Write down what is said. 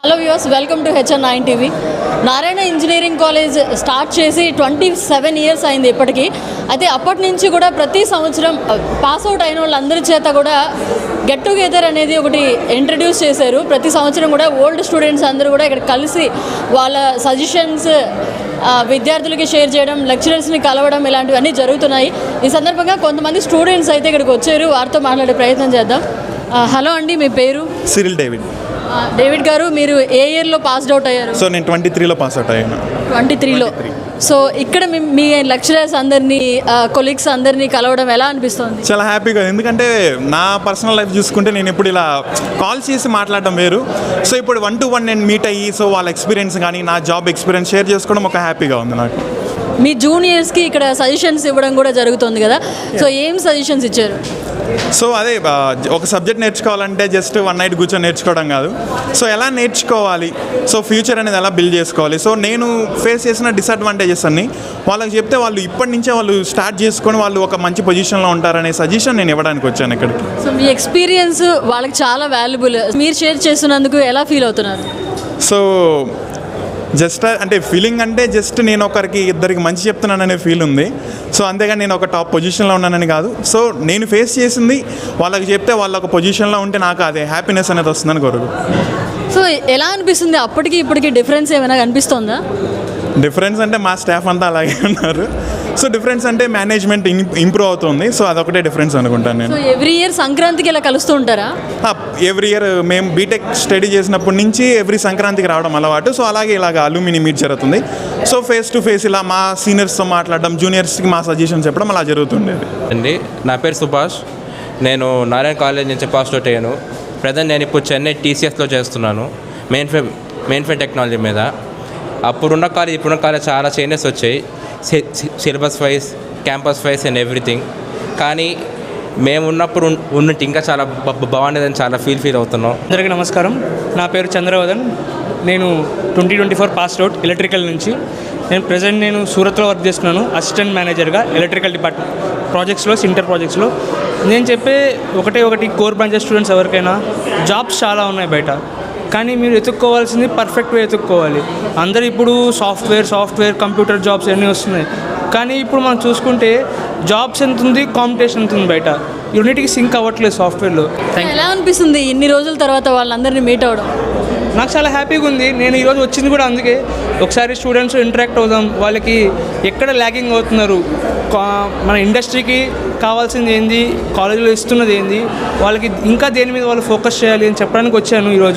Hello viewers, welcome to HN9 TV. Narayana engineering college start చేసి 27 years అయింది ఇప్పటికీ. అయితే అప్పటి నుంచి కూడా ప్రతి సంవత్సరం పాస్అవుట్ అయిన వాళ్ళందరి చేత కూడా గెట్ టుగెదర్ అనేది ఒకటి ఇంట్రడ్యూస్ చేశారు. ప్రతి సంవత్సరం కూడా ఓల్డ్ స్టూడెంట్స్ అందరూ కూడా ఇక్కడ కలిసి వాళ్ళ సజెషన్స్ విద్యార్థులకి షేర్ చేయడం, లెక్చరర్స్ని కలవడం ఇలాంటివన్నీ జరుగుతున్నాయి. ఈ సందర్భంగా కొంతమంది స్టూడెంట్స్ అయితే ఇక్కడికి వచ్చారు. వారితో మాట్లాడే ప్రయత్నం చేద్దాం. హలో అండి, మీ పేరు? Cyril David. డేవిడ్ గారు, మీరు ఏ ఇయర్లో పాస్డ్ అవుట్ అయ్యారు? సో నేను 23లో పాస్ అవుట్ అయ్యాను. 23లో. సో ఇక్కడ మీ లెక్చరర్స్ అందరినీ, కొలీగ్స్ అందరినీ కలవడం ఎలా అనిపిస్తుంది? చాలా హ్యాపీగా, ఎందుకంటే నా పర్సనల్ లైఫ్ చూసుకుంటే నేను ఇప్పుడు ఇలా కాల్ చేసి మాట్లాడడం వేరు. సో ఇప్పుడు 1-to-1 నేను మీట్ అయ్యి సో వాళ్ళ ఎక్స్పీరియన్స్ కానీ నా జాబ్ ఎక్స్పీరియన్స్ షేర్ చేసుకోవడం ఒక హ్యాపీగా ఉంది నాకు. మీ జూనియర్స్కి ఇక్కడ సజెషన్స్ ఇవ్వడం కూడా జరుగుతుంది కదా, సో ఏం సజెషన్స్ ఇచ్చారు? సో అదే ఒక సబ్జెక్ట్ నేర్చుకోవాలంటే జస్ట్ 1 నైట్ కూర్చొని నేర్చుకోవడం కాదు. సో ఎలా నేర్చుకోవాలి, సో ఫ్యూచర్ అనేది ఎలా బిల్డ్ చేసుకోవాలి, సో నేను ఫేస్ చేసిన డిసడ్వాంటేజెస్ అన్ని వాళ్ళకి చెప్తే వాళ్ళు ఇప్పటి నుంచే వాళ్ళు స్టార్ట్ చేసుకొని వాళ్ళు ఒక మంచి పొజిషన్లో ఉంటారనే సజెషన్ నేను ఇవ్వడానికి వచ్చాను ఇక్కడికి. సో మీ ఎక్స్పీరియన్స్ వాళ్ళకి చాలా వాల్యుబుల్. మీరు షేర్ చేస్తున్నందుకు ఎలా ఫీల్ అవుతున్నారు? సో జస్ట్ అంటే ఫీలింగ్ అంటే జస్ట్ నేను ఇద్దరికి మంచి చెప్తున్నాననే ఫీల్ ఉంది. సో అంతేగాని నేను ఒక టాప్ పొజిషన్లో ఉన్నానని కాదు. సో నేను ఫేస్ చేసింది వాళ్ళకి చెప్తే వాళ్ళు ఒక పొజిషన్లో ఉంటే నాకు అదే హ్యాపీనెస్ అనేది వస్తుందని కొరకు. సో ఎలా అనిపిస్తుంది? అప్పటికి ఇప్పటికి డిఫరెన్స్ ఏమైనా కనిపిస్తుందా? డిఫరెన్స్ అంటే మా స్టాఫ్ అంతా అలాగే ఉన్నారు. సో డిఫరెన్స్ అంటే మేనేజ్మెంట్ ఇంప్రూవ్ అవుతుంది. సో అదొకటే డిఫరెన్స్ అనుకుంటాను నేను. సో ఎవ్రీ ఇయర్ సంక్రాంతికి ఇలా కలుస్తూ ఉంటారా? ఎవ్రీ ఇయర్ మేము బీటెక్ స్టడీ చేసినప్పటి నుంచి ఎవ్రీ సంక్రాంతికి రావడం అలవాటు. సో అలాగే ఇలాగ అల్యూమిని మీట్ జరుగుతుంది. సో ఫేస్ టు ఫేస్ ఇలా మా సీనియర్స్తో మాట్లాడడం, జూనియర్స్కి మా సజెషన్స్ చెప్పడం అలా జరుగుతుండేది అండి. నా పేరు సుభాష్. నేను నారాయణ కాలేజ్ నుంచి పాస్ అవుట్ అయ్యాను. ప్రజెంట్ నేను ఇప్పుడు చెన్నై TCSలో చేస్తున్నాను, మెయిన్ ఫ్రేమ్ టెక్నాలజీ మీద. అప్పుడున్న కాలేజ్ ఇప్పుడున్న కాలేజ్ చాలా చేంజెస్ వచ్చాయి, syllabus wise, campus wise and everything. కానీ మేము ఉన్నప్పుడు ఉన్నట్టు ఇంకా చాలా బాగుండేదని చాలా ఫీల్ అవుతున్నాం. అందరికీ నమస్కారం. నా పేరు చంద్రవదన్. నేను 2024 పాస్డ్ అవుట్ ఎలక్ట్రికల్ నుంచి. నేను సూరత్లో వర్క్ చేస్తున్నాను అసిస్టెంట్ మేనేజర్గా ఎలక్ట్రికల్ డిపార్ట్మెంట్ ప్రాజెక్ట్స్లో, ఇంటర్ ప్రాజెక్ట్స్లో. నేను చెప్పే ఒకటి కోర్ బ్రాంచెస్ స్టూడెంట్స్ ఎవరికైనా జాబ్స్ చాలా ఉన్నాయి బయట, కానీ మీరు ఎత్తుక్కోవాల్సింది పర్ఫెక్ట్ వే ఎత్తుక్కోవాలి. అందరూ ఇప్పుడు సాఫ్ట్వేర్ కంప్యూటర్ జాబ్స్ అన్నీ వస్తున్నాయి, కానీ ఇప్పుడు మనం చూసుకుంటే జాబ్స్ ఎంత ఉంది, కాంపిటీషన్ ఎంత ఉంది బయట, యూనిట్కి సింక్ అవ్వట్లేదు సాఫ్ట్వేర్లో. ఎలా అనిపిస్తుంది ఇన్ని రోజుల తర్వాత వాళ్ళందరినీ మీట్ అవ్వడం? నాకు చాలా హ్యాపీగా ఉంది. నేను ఈరోజు వచ్చింది కూడా అందుకే. ఒకసారి స్టూడెంట్స్ ఇంటరాక్ట్ అవుదాం, వాళ్ళకి ఎక్కడ ల్యాగింగ్ అవుతున్నారు, మన ఇండస్ట్రీకి కావాల్సింది ఏంది, కాలేజీలో ఇస్తున్నది ఏంది, వాళ్ళకి ఇంకా దేని మీద వాళ్ళు ఫోకస్ చేయాలి అని చెప్పడానికి వచ్చాను ఈరోజు.